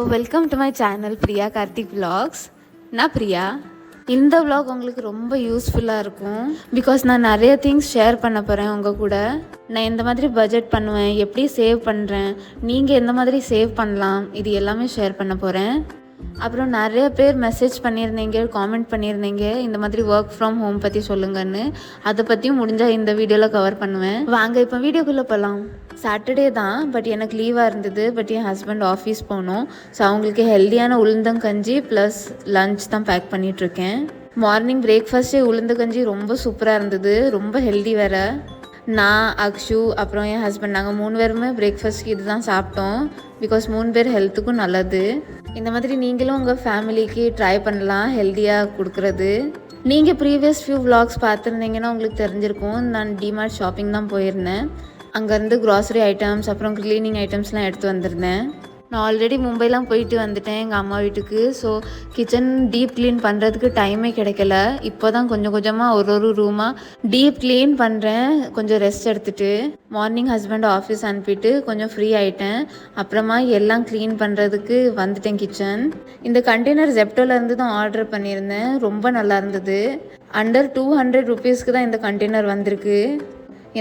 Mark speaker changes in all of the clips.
Speaker 1: Welcome to my channel Priya Karthik vlogs. நான் பிரியா. இந்த vlog உங்களுக்கு ரொம்ப யூஸ்ஃபுல்லாக இருக்கும். பிகாஸ் நான் நிறைய திங்ஸ் ஷேர் பண்ண போகிறேன் உங்கள் கூட. நான் எந்த மாதிரி பட்ஜெட் பண்ணுவேன், எப்படி சேவ் பண்ணுறேன், நீங்கள் எந்த மாதிரி சேவ் பண்ணலாம், இது எல்லாமே ஷேர் பண்ண போகிறேன். அப்புறம் நிறைய பேர் மெசேஜ் பண்ணியிருந்தீங்க, காமெண்ட் பண்ணியிருந்தீங்க இந்த மாதிரி ஒர்க் ஃப்ரம் ஹோம் பற்றி சொல்லுங்கன்னு. அதை பற்றியும் முடிஞ்சால் இந்த வீடியோவில் கவர் பண்ணுவேன். வாங்க இப்போ வீடியோக்குள்ளே போகலாம். சாட்டர்டே தான், பட் எனக்கு லீவாக இருந்தது. பட் என் ஹஸ்பண்ட் ஆஃபீஸ் போகணும். ஸோ அவங்களுக்கு ஹெல்த்தியான உளுந்தங்கஞ்சி ப்ளஸ் லன்ச் தான் பேக் பண்ணிகிட்ருக்கேன். மார்னிங் பிரேக்ஃபாஸ்ட்டே உளுந்தங்கஞ்சி ரொம்ப சூப்பராக இருந்தது, ரொம்ப ஹெல்தி வேறு. நான், அக்ஷு, அப்புறம் என் ஹஸ்பண்ட், நாங்கள் 3 பேருமே பிரேக்ஃபாஸ்ட்க்கு இது தான் சாப்பிட்டோம். பிகாஸ் 3 பேர் ஹெல்த்துக்கும் நல்லது. இந்த மாதிரி நீங்களும் உங்கள் ஃபேமிலிக்கு ட்ரை பண்ணலாம், ஹெல்த்தியாக கொடுக்குறது. நீங்கள் ப்ரீவியஸ் ஃபியூ விலாக்ஸ் பார்த்துருந்தீங்கன்னா உங்களுக்கு தெரிஞ்சிருக்கும். நான் டிமார்ட் ஷாப்பிங் தான் போயிருந்தேன். அங்கேருந்து க்ராசரி ஐட்டம்ஸ் அப்புறம் க்ளீனிங் ஐட்டம்ஸ்லாம் எடுத்து வந்திருந்தேன். நான் ஆல்ரெடி மும்பைலாம் போயிட்டு வந்துட்டேன் எங்கள் அம்மா வீட்டுக்கு. ஸோ கிச்சன் டீப் க்ளீன் பண்ணுறதுக்கு டைமே கிடைக்கல. இப்போ தான் கொஞ்சம் கொஞ்சமாக ஒரு ரூமாக டீப் க்ளீன் பண்ணுறேன், கொஞ்சம் ரெஸ்ட் எடுத்துகிட்டு. மார்னிங் ஹஸ்பண்ட் ஆஃபீஸ் அனுப்பிட்டு கொஞ்சம் ஃப்ரீ ஆகிட்டேன். அப்புறமா எல்லாம் க்ளீன் பண்ணுறதுக்கு வந்துட்டேன் கிச்சன். இந்த கண்டெய்னர் ஜெப்டோலேருந்து தான் ஆர்டர் பண்ணியிருந்தேன். ரொம்ப நல்லா இருந்தது. அண்டர் 200 ருபீஸ்க்கு தான் இந்த கண்டெய்னர் வந்திருக்கு.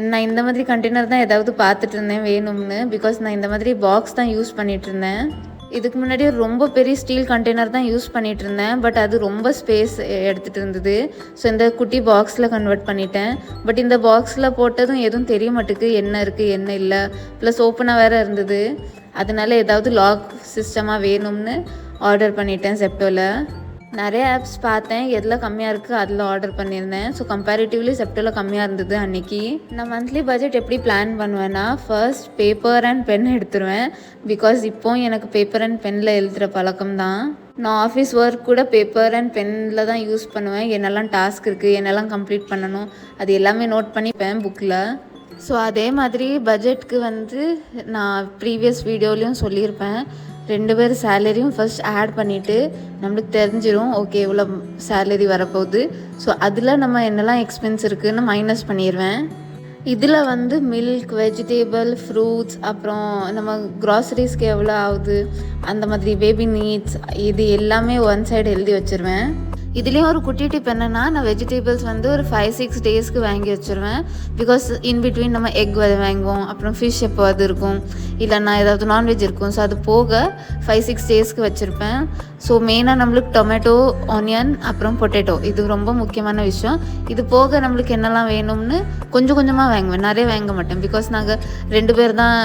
Speaker 1: நான் இந்த மாதிரி கண்டெய்னர் தான் ஏதாவது பார்த்துட்டு இருந்தேன் வேணும்னு. பிகாஸ் நான் இந்த மாதிரி பாக்ஸ் தான் யூஸ் பண்ணிகிட்டு இருந்தேன். இதுக்கு முன்னாடி ரொம்ப பெரிய ஸ்டீல் கண்டெய்னர் தான் யூஸ் பண்ணிகிட்டு இருந்தேன். பட் அது ரொம்ப ஸ்பேஸ் எடுத்துகிட்டு இருந்தது. ஸோ இந்த குட்டி பாக்ஸில் கன்வெர்ட் பண்ணிட்டேன். பட் இந்த பாக்ஸில் போட்டதும் எதுவும் தெரிய மாட்டேங்குது, என்ன இருக்குது என்ன இல்லை. ப்ளஸ் ஓப்பனாக வேறு இருந்தது. அதனால ஏதாவது லாக் சிஸ்டமாக வேணும்னு ஆர்டர் பண்ணிட்டேன் செப்டோவில். நிறைய ஆப்ஸ் பார்த்தேன், எதில் கம்மியாக இருக்குது அதில் ஆர்டர் பண்ணியிருந்தேன். ஸோ கம்பேரிட்டிவ்லி செப்டோவில் கம்மியாக இருந்தது அன்றைக்கி. நான் மந்த்லி பட்ஜெட் எப்படி பிளான் பண்ணுவேன்னா, ஃபர்ஸ்ட் பேப்பர் அண்ட் பென் எடுத்துருவேன். பிகாஸ் இப்போ எனக்கு பேப்பர் அண்ட் பெனில் எழுதுகிற பழக்கம் தான். நான் ஆஃபீஸ் ஒர்க் கூட பேப்பர் அண்ட் பெனில் தான் யூஸ் பண்ணுவேன். என்னெல்லாம் டாஸ்க் இருக்குது, என்னெல்லாம் கம்ப்ளீட் பண்ணணும், அது எல்லாமே நோட் பண்ணிப்பேன் புக்கில். ஸோ அதே மாதிரி பட்ஜெட்டுக்கு நான் ப்ரீவியஸ் வீடியோலையும் சொல்லியிருப்பேன். 2 பேர் சேலரியும் ஃபர்ஸ்ட் ஆட் பண்ணிவிட்டு நம்மளுக்கு தெரிஞ்சிடும் ஓகே இவ்வளோ சேலரி வரப்போகுது. ஸோ அதில் நம்ம என்னெல்லாம் எக்ஸ்பென்ஸ் இருக்குதுன்னு மைனஸ் பண்ணிடுவேன். இதில் மில்க், வெஜிடேபிள், ஃப்ரூட்ஸ், அப்புறம் நம்ம க்ராசரிஸ்க்கு எவ்வளோ ஆகுது, அந்த மாதிரி பேபி நீட்ஸ், இது எல்லாமே ஒன் சைடு எழுதி வச்சுருவேன். இதுலேயும் ஒரு குட்டி டிப் என்னென்னா, நான் வெஜிடேபிள்ஸ் ஒரு 5-6 டேஸ்க்கு வாங்கி வச்சுருவேன். பிகாஸ் இன்பிட்வீன் நம்ம எக் வாங்குவோம், அப்புறம் ஃபிஷ் எப்போது இருக்கும், இல்லைன்னா ஏதாவது நான்வெஜ் இருக்கும். ஸோ அது போக 5-6 டேஸ்க்கு வச்சுருப்பேன். ஸோ மெயினாக நம்மளுக்கு டொமேட்டோ, ஆனியன், அப்புறம் பொட்டேட்டோ, இது ரொம்ப முக்கியமான விஷயம். இது போக நம்மளுக்கு என்னெல்லாம் வேணும்னு கொஞ்சம் கொஞ்சமாக வாங்குவேன், நிறைய வாங்க மாட்டேன். பிகாஸ் நாங்கள் 2 பேர் தான்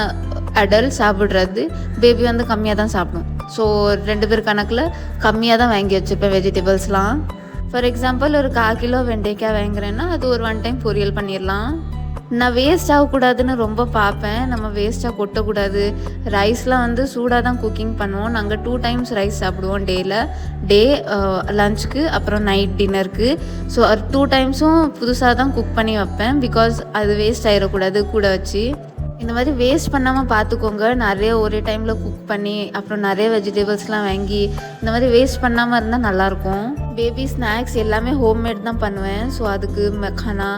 Speaker 1: அடல்ட் சாப்பிட்றது, பேபி கம்மியாக தான் சாப்பிடும். ஸோ 2 பேர் கணக்கில் கம்மியாக தான் வாங்கி வச்சுப்பேன் வெஜிடபிள்ஸ்லாம். ஃபார் எக்ஸாம்பிள் ஒரு 1/4 கிலோ வெண்டைக்காய் வாங்குறேன்னா அது ஒரு 1 டைம் பொரியல் பண்ணிடலாம். நான் வேஸ்ட் ஆகக்கூடாதுன்னு ரொம்ப பார்ப்பேன். நம்ம வேஸ்ட்டாக கொட்டக்கூடாது. ரைஸ்லாம் சூடாக தான் குக்கிங் பண்ணுவோம். நாங்கள் 2 டைம்ஸ் ரைஸ் சாப்பிடுவோம் டே லஞ்சுக்கு அப்புறம் நைட் டின்னருக்கு. ஸோ 2 டைம்ஸும் புதுசாக தான் குக் பண்ணி வைப்பேன். பிகாஸ் அது வேஸ்ட் ஆகிடக்கூடாது கூட வச்சு. இந்த மாதிரி வேஸ்ட் பண்ணாமல் பார்த்துக்கோங்க. நிறைய ஒரே டைமில் குக் பண்ணி அப்புறம் நிறைய வெஜிடபிள்ஸ்லாம் வாங்கி இந்த மாதிரி வேஸ்ட் பண்ணாமல் இருந்தால் நல்லாயிருக்கும். பேபி ஸ்நாக்ஸ் எல்லாமே ஹோம்மேட் தான் பண்ணுவேன். ஸோ அதுக்கு மெக்கானா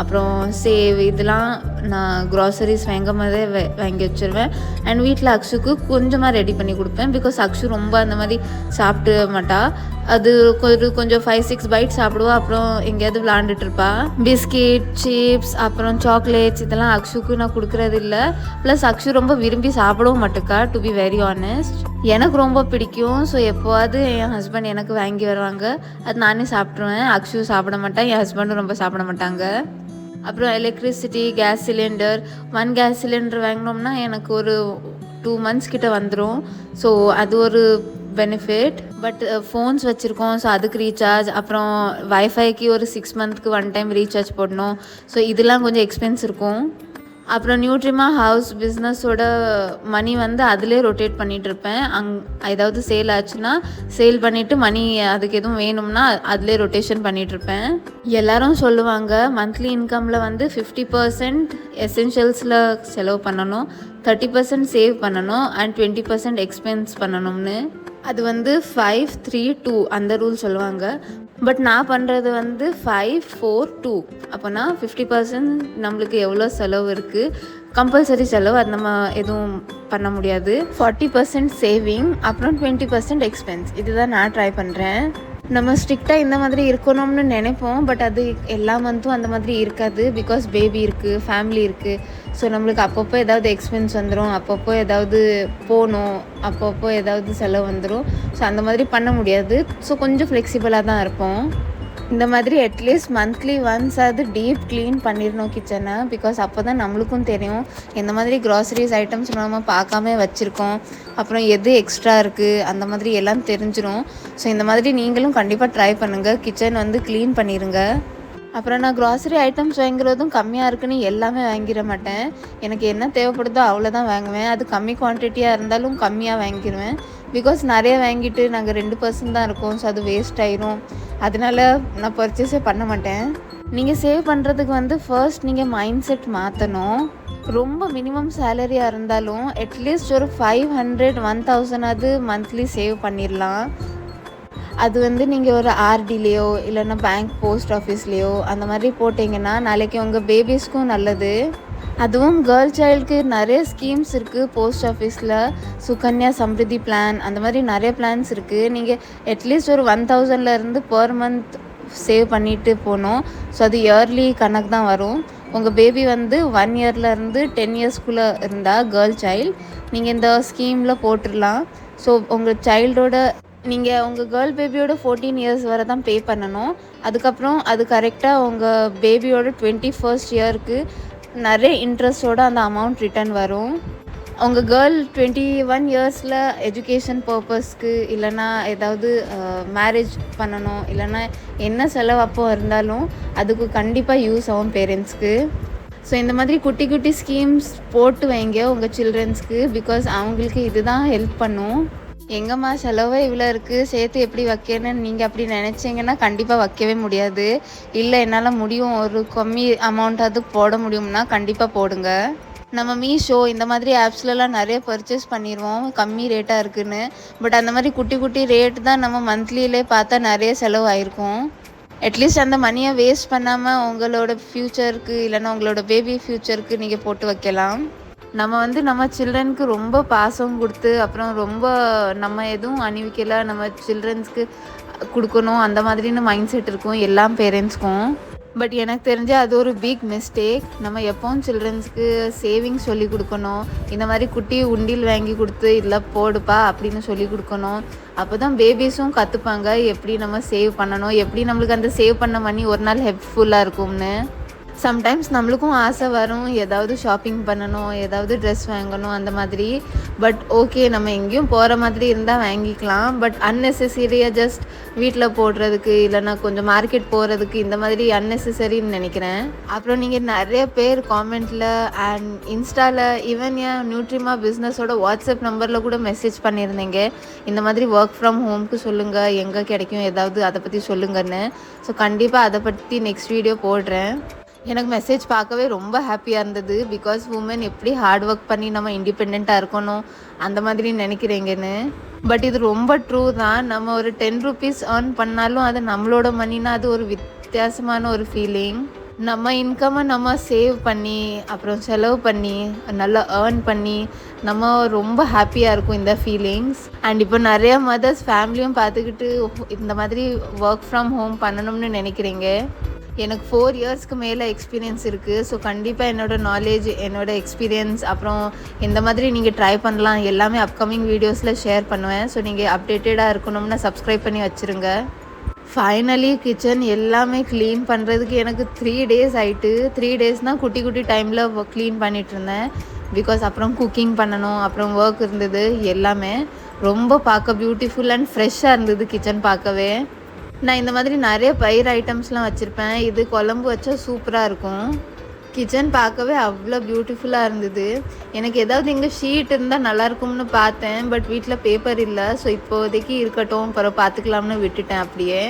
Speaker 1: அப்புறம் சேவ் இதெல்லாம் நான் க்ராசரிஸ் வாங்கும் போதே வாங்கி வச்சுருவேன். அண்ட் வீட்டில் அக்ஷுக்கு கொஞ்சமாக ரெடி பண்ணி கொடுப்பேன். பிகாஸ் அக்ஷு ரொம்ப அந்த மாதிரி சாப்பிட்டு மாட்டா. அது கொஞ்சம் 5-6 பைட் சாப்பிடுவா, அப்புறம் எங்கேயாவது விளாண்டுட்டுருப்பா. பிஸ்கெட், சிப்ஸ், அப்புறம் சாக்லேட்ஸ் இதெல்லாம் அக்ஷுக்கு நான் கொடுக்குறது இல்லை. ப்ளஸ் அக்ஷு ரொம்ப விரும்பி சாப்பிடவும் மாட்டுக்கா, டு பி வெரி ஆனஸ்ட். எனக்கு ரொம்ப பிடிக்கும். ஸோ எப்போவாது என் ஹஸ்பண்ட் எனக்கு வாங்கி வருவாங்க, அது நானே சாப்பிட்ருவேன். அக்ஷு சாப்பிட மாட்டேன், என் ஹஸ்பண்டும் ரொம்ப சாப்பிட மாட்டாங்க. அப்புறம் electricity, gas cylinder, 1 gas cylinder வாங்கினோம்னா எனக்கு ஒரு 2 months கிட்ட வந்துடும். ஸோ அது ஒரு பெனிஃபிட். பட் ஃபோன்ஸ் வச்சுருக்கோம், ஸோ அதுக்கு ரீசார்ஜ், அப்புறம் வைஃபைக்கு ஒரு 6 monthsக்கு 1 டைம் ரீசார்ஜ் போடணும். ஸோ இதெல்லாம் கொஞ்சம் எக்ஸ்பென்ஸ் இருக்கும். அப்புறம் நியூட்ரிமா ஹவுஸ் பிஸ்னஸோட மணி அதிலே ரொட்டேட் பண்ணிகிட்ருப்பேன். ஏதாவது சேல் ஆச்சுன்னா சேல் பண்ணிவிட்டு மணி அதுக்கு எதுவும் வேணும்னா அதிலே ரொட்டேஷன் பண்ணிகிட்ருப்பேன். எல்லோரும் சொல்லுவாங்க மந்த்லி இன்கமில் 50% எசென்ஷியல்ஸில் செலவு பண்ணணும், 30% சேவ் பண்ணணும், அண்ட் 20% எக்ஸ்பென்ஸ் பண்ணணும்னு. அது 5-3-2 அந்த ரூல் சொல்லுவாங்க. பட் நான் பண்ணுறது 5-4-2. அப்போனா 50% நம்மளுக்கு எவ்வளோ செலவு இருக்குது, கம்பல்சரி செலவு அது நம்ம எதுவும் பண்ண முடியாது. 40% சேவிங், அப்புறம் 20% எக்ஸ்பென்ஸ். இதுதான் நான் ட்ரை பண்ணுறேன். நம்ம ஸ்ட்ரிக்டாக இந்த மாதிரி இருக்கணும்னு நினைப்போம், பட் அது எல்லா மந்த்தும் அந்த மாதிரி இருக்காது. பிகாஸ் பேபி இருக்குது, ஃபேமிலி இருக்குது. ஸோ நம்மளுக்கு அப்பப்போ ஏதாவது எக்ஸ்பென்ஸ் வந்துடும், அப்பப்போ ஏதாவது போகணும், அப்பப்போ ஏதாவது செலவு வந்துடும். ஸோ அந்த மாதிரி பண்ண முடியாது. ஸோ கொஞ்சம் ஃப்ளெக்சிபிளாக தான் இருப்போம். இந்த மாதிரி அட்லீஸ்ட் மந்த்லி ஒன்ஸ் அது டீப் க்ளீன் பண்ணிடணும் கிச்சனை. பிகாஸ் அப்போ தான் நம்மளுக்கும் தெரியும் எந்த மாதிரி க்ராசரிஸ் ஐட்டம்ஸ் நம்ம பார்க்காம வச்சுருக்கோம், அப்புறம் எது எக்ஸ்ட்ரா இருக்குது, அந்த மாதிரி எல்லாம் தெரிஞ்சிடும். ஸோ இந்த மாதிரி நீங்களும் கண்டிப்பாக ட்ரை பண்ணுங்கள், கிச்சன் வந்து க்ளீன் பண்ணிடுங்க. அப்புறம் நான் க்ராசரி ஐட்டம்ஸ் வாங்குறதும் கம்மியாக இருக்குன்னு எல்லாமே வாங்கிட மாட்டேன். எனக்கு என்ன தேவைப்படுதோ அவ்வளோதான் வாங்குவேன். அது கம்மி குவான்டிட்டியாக இருந்தாலும் கம்மியாக வாங்கிடுவேன். பிகாஸ் நிறைய வாங்கிட்டு நாங்கள் 2% தான் இருக்கோம். ஸோ அது வேஸ்ட் ஆயிரும். அதனால நான் பர்ச்சேஸே பண்ண மாட்டேன். நீங்கள் சேவ் பண்ணுறதுக்கு வந்து ஃபர்ஸ்ட் நீங்கள் மைண்ட் செட் மாற்றணும். ரொம்ப மினிமம் சேலரியாக இருந்தாலும் அட்லீஸ்ட் ஒரு 500-1000 அது மந்த்லி சேவ் பண்ணிடலாம். அது வந்து நீங்கள் ஒரு ஆர்டிலேயோ இல்லைன்னா பேங்க் போஸ்ட் ஆஃபீஸ்லேயோ அந்த மாதிரி போட்டிங்கன்னா நாளைக்கு உங்கள் பேபிஸ்க்கும் நல்லது. அதுவும் கேர்ள் சைல்டுக்கு நிறைய ஸ்கீம்ஸ் இருக்குது போஸ்ட் ஆஃபீஸில். சுகன்யா சம்ரிதி பிளான், அந்த மாதிரி நிறைய பிளான்ஸ் இருக்குது. நீங்கள் அட்லீஸ்ட் ஒரு 1000 பர் மந்த் சேவ் பண்ணிட்டு போகணும். ஸோ அது இயர்லி கணக்கு தான் வரும். உங்கள் பேபி வந்து 1 இயர்லேருந்து 10 இயர்ஸ்குள்ளே இருந்தால் கேர்ள் சைல்டு நீங்கள் இந்த ஸ்கீமில் போட்டுடலாம். ஸோ உங்கள் சைல்டோட நீங்கள் உங்கள் கேர்ள் பேபியோட 14 இயர்ஸ் வரை தான் பே பண்ணணும். அதுக்கப்புறம் அது கரெக்டாக உங்கள் பேபியோட 21st இயருக்கு நிறைய இன்ட்ரெஸ்ட்டோடு அந்த அமௌண்ட் ரிட்டர்ன் வரும். உங்கள் கேர்ள் 21 இயர்ஸில் எஜுகேஷன் பர்பஸ்க்கு இல்லைன்னா ஏதாவது மேரேஜ் பண்ணணும், இல்லைன்னா என்ன செலவு அப்போ இருந்தாலும் அதுக்கு கண்டிப்பாக யூஸ் ஆகும் பேரண்ட்ஸ்க்கு. ஸோ இந்த மாதிரி குட்டி குட்டி ஸ்கீம்ஸ் போட்டு வைங்க உங்கள் சில்ட்ரன்ஸ்க்கு. பிகாஸ் அவங்களுக்கு இதுதான் ஹெல்ப் பண்ணும். எங்கம்மா செலவே இவ்வளோ இருக்குது, சேர்த்து எப்படி வைக்கணும்னு நீங்கள் அப்படி நினச்சிங்கன்னா கண்டிப்பாக வைக்கவே முடியாது. இல்லை என்னால் முடியும், ஒரு கம்மி அமௌண்ட்டாவது போட முடியும்னா கண்டிப்பாக போடுங்க. நம்ம மீஷோ இந்த மாதிரி ஆப்ஸ்லலாம் நிறைய பர்ச்சேஸ் பண்ணிடுவோம் கம்மி ரேட்டாக இருக்குதுன்னு. பட் அந்த மாதிரி குட்டி குட்டி ரேட் தான் நம்ம மந்த்லியிலே பார்த்தா நிறைய செலவு ஆயிருக்கும். அட்லீஸ்ட் அந்த மணியை வேஸ்ட் பண்ணாமல் உங்களோட ஃப்யூச்சருக்கு இல்லைன்னா உங்களோட பேபி ஃப்யூச்சருக்கு நீங்கள் போட்டு வைக்கலாம். நம்ம வந்து நம்ம சில்ட்ரனுக்கு ரொம்ப பாசம் கொடுத்து அப்புறம் ரொம்ப நம்ம எதுவும் அணிவிக்கலை, நம்ம சில்ட்ரன்ஸ்க்கு கொடுக்கணும் அந்த மாதிரின்னு மைண்ட் செட் இருக்கும் எல்லா பேரண்ட்ஸ்க்கும். பட் எனக்கு தெரிஞ்ச அது ஒரு பிக் மிஸ்டேக். நம்ம எப்போவும் சில்ட்ரன்ஸ்க்கு சேவிங்ஸ் சொல்லி கொடுக்கணும். இந்த மாதிரி குட்டி உண்டில் வாங்கி கொடுத்து இதில் போடுப்பா அப்படின்னு சொல்லி கொடுக்கணும். அப்போ தான் பேபிஸும் கற்றுப்பாங்க எப்படி நம்ம சேவ் பண்ணணும், எப்படி நம்மளுக்கு அந்த சேவ் பண்ண மணி ஒரு நாள் ஹெல்ப்ஃபுல்லாக இருக்கும்னு. சம்டைம்ஸ் நம்மளுக்கும் ஆசை வரும் ஏதாவது ஷாப்பிங் பண்ணணும், ஏதாவது ட்ரெஸ் வாங்கணும் அந்த மாதிரி. பட் ஓகே, நம்ம எங்கேயும் போகிற மாதிரி இருந்தால் வாங்கிக்கலாம். பட் அன்னெசரியாக ஜஸ்ட் வீட்டில் போடுறதுக்கு இல்லைன்னா கொஞ்சம் மார்க்கெட் போகிறதுக்கு இந்த மாதிரி அன்னெசரின்னு நினைக்கிறேன். அப்புறம் நீங்கள் நிறைய பேர் காமெண்ட்டில் அண்ட் இன்ஸ்டாவில் ஈவன் என் நியூட்ரிமா பிஸ்னஸோட வாட்ஸ்அப் நம்பரில் கூட மெசேஜ் பண்ணியிருந்தீங்க இந்த மாதிரி ஒர்க் ஃப்ரம் ஹோம்க்கு சொல்லுங்கள், எங்கே கிடைக்கும் ஏதாவது அதை பற்றி சொல்லுங்கன்னு. ஸோ கண்டிப்பாக அதை பற்றி நெக்ஸ்ட் வீடியோ போடுறேன். எனக்கு மெசேஜ் பார்க்கவே ரொம்ப ஹாப்பியாக இருந்தது. பிகாஸ் உமன் எப்படி ஹார்ட் ஒர்க் பண்ணி நம்ம இண்டிபெண்ட்டாக இருக்கணும் அந்த மாதிரி நினைக்கிறீங்கன்னு. பட் இது ரொம்ப ட்ரூ தான். நம்ம ஒரு 10 rupees ஏர்ன் பண்ணாலும் அது நம்மளோட மணினா அது ஒரு வித்தியாசமான ஒரு ஃபீலிங். நம்ம இன்கம்மை நம்ம சேவ் பண்ணி அப்புறம் செலவு பண்ணி நல்லா ஏர்ன் பண்ணி நம்ம ரொம்ப ஹாப்பியாக இருக்கும் இந்த ஃபீலிங்ஸ். அண்ட் இப்போ நிறைய மதர்ஸ் ஃபேமிலியும் பார்த்துக்கிட்டு இந்த மாதிரி ஒர்க் ஃப்ரம் ஹோம் பண்ணணும்னு நினைக்கிறீங்க. எனக்கு 4 இயர்ஸ்க்கு மேலே எக்ஸ்பீரியன்ஸ் இருக்குது. ஸோ கண்டிப்பாக என்னோடய நாலேஜ், என்னோடய எக்ஸ்பீரியன்ஸ் அப்புறம் எந்த மாதிரி நீங்கள் ட்ரை பண்ணலாம் எல்லாமே அப்கமிங் வீடியோஸில் ஷேர் பண்ணுவேன். ஸோ நீங்கள் அப்டேட்டடாக இருக்கணும்னா சப்ஸ்கிரைப் பண்ணி வச்சுருங்க. ஃபைனலி கிச்சன் எல்லாமே க்ளீன் பண்ணுறதுக்கு எனக்கு 3 days ஆகிட்டு. 3 daysனால் குட்டி குட்டி டைமில் க்ளீன் பண்ணிகிட்டு இருந்தேன். பிகாஸ் அப்புறம் குக்கிங் பண்ணணும், அப்புறம் ஒர்க் இருந்தது. எல்லாமே ரொம்ப பார்க்க பியூட்டிஃபுல் அண்ட் ஃப்ரெஷ்ஷாக இருந்தது கிச்சன் பார்க்கவே. நான் இந்த மாதிரி நிறைய பயிர் ஐட்டம்ஸ்லாம் வச்சுருப்பேன். இது குழம்பு வச்சா சூப்பராக இருக்கும். கிச்சன் பார்க்கவே அவ்வளோ பியூட்டிஃபுல்லாக இருந்தது. எனக்கு ஏதாவது இங்கே ஷீட் இருந்தால் நல்லாயிருக்கும்னு பார்த்தேன். பட் வீட்டில் பேப்பர் இல்லை. ஸோ இப்போதைக்கு இருக்கட்டும், பிறகு பார்த்துக்கலாம்னு விட்டுட்டேன் அப்படியே.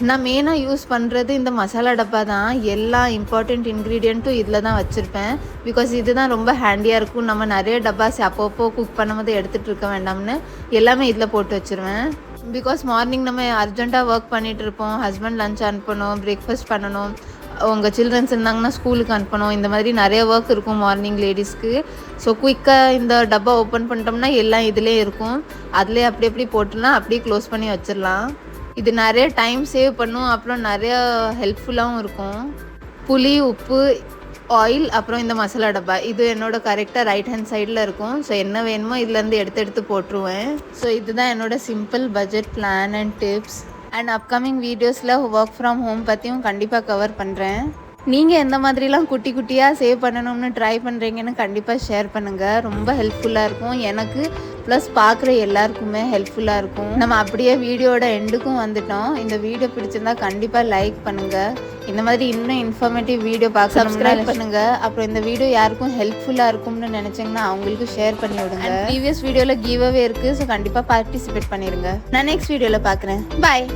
Speaker 1: நான் மெயினாக யூஸ் பண்ணுறது இந்த மசாலா டப்பா தான். எல்லா இம்பார்ட்டண்ட் இன்க்ரீடியண்ட்டும் இதில் தான் வச்சுருப்பேன். பிகாஸ் இது தான் ரொம்ப ஹேண்டியாக இருக்கும். நம்ம நிறைய டப்பாஸ் அப்பப்போ குக் பண்ணும்போது எடுத்துகிட்டு இருக்க வேண்டாம்னு எல்லாமே இதில் போட்டு வச்சுருவேன். பிகாஸ் மார்னிங் நம்ம அர்ஜெண்ட்டாக ஒர்க் பண்ணிகிட்டு இருப்போம், ஹஸ்பண்ட் லஞ்ச் அனுப்பணும், பிரேக்ஃபாஸ்ட் பண்ணணும், உங்கள் சில்ட்ரன்ஸ் இருந்தாங்கன்னா ஸ்கூலுக்கு அனுப்பணும், இந்த மாதிரி நிறைய ஒர்க் இருக்கும் மார்னிங் லேடிஸ்க்கு. ஸோ குயிக்காக இந்த டப்பா ஓப்பன் பண்ணிட்டோம்னா எல்லாம் இதிலே இருக்கும். அதிலே அப்படி போட்டுலாம் அப்படியே க்ளோஸ் பண்ணி வச்சிடலாம். இது நிறைய டைம் சேவ் பண்ணும், அப்புறம் நிறைய ஹெல்ப்ஃபுல்லாகவும் இருக்கும். புளி, உப்பு, ஆயில், அப்புறம் இந்த மசாலா டப்பா இது என்னோட கரெக்டாக ரைட் ஹேண்ட் சைடில் இருக்கும். ஸோ என்ன வேணுமோ இதுலேருந்து எடுத்து போட்டுருவேன். ஸோ இதுதான் என்னோட simple budget plan and tips. And upcoming வீடியோஸில் ஒர்க் ஃப்ரம் ஹோம் பற்றியும் கண்டிப்பாக கவர் பண்ணுறேன். நீங்கள் எந்த மாதிரிலாம் குட்டி குட்டியாக சேவ் பண்ணணும்னு ட்ரை பண்ணுறீங்கன்னு கண்டிப்பாக ஷேர் பண்ணுங்கள். ரொம்ப ஹெல்ப்ஃபுல்லாக இருக்கும் எனக்கு, ப்ளஸ் பார்க்குற எல்லாருக்குமே ஹெல்ப்ஃபுல்லாக இருக்கும். நம்ம அப்படியே வீடியோட எண்டுக்கும் வந்துட்டோம். இந்த வீடியோ பிடிச்சிருந்தா கண்டிப்பாக லைக் பண்ணுங்கள். இந்த மாதிரி இன்னும் இன்ஃபர்மேட்டிவ் வீடியோ பார்க்க சப்ஸ்கிரைப் பண்ணுங்கள். அப்புறம் இந்த வீடியோ யாருக்கும் ஹெல்ப்ஃபுல்லாக இருக்கும்னு நினச்சிங்கன்னா அவங்களுக்கு ஷேர் பண்ணி விடுங்க. ப்ரீவியஸ் வீடியோவில் கிவ் அவே இருக்குது, ஸோ கண்டிப்பாக பார்ட்டிசிபேட் பண்ணிடுங்க. நான் நெக்ஸ்ட் வீடியோவில் பார்க்குறேன். பாய்.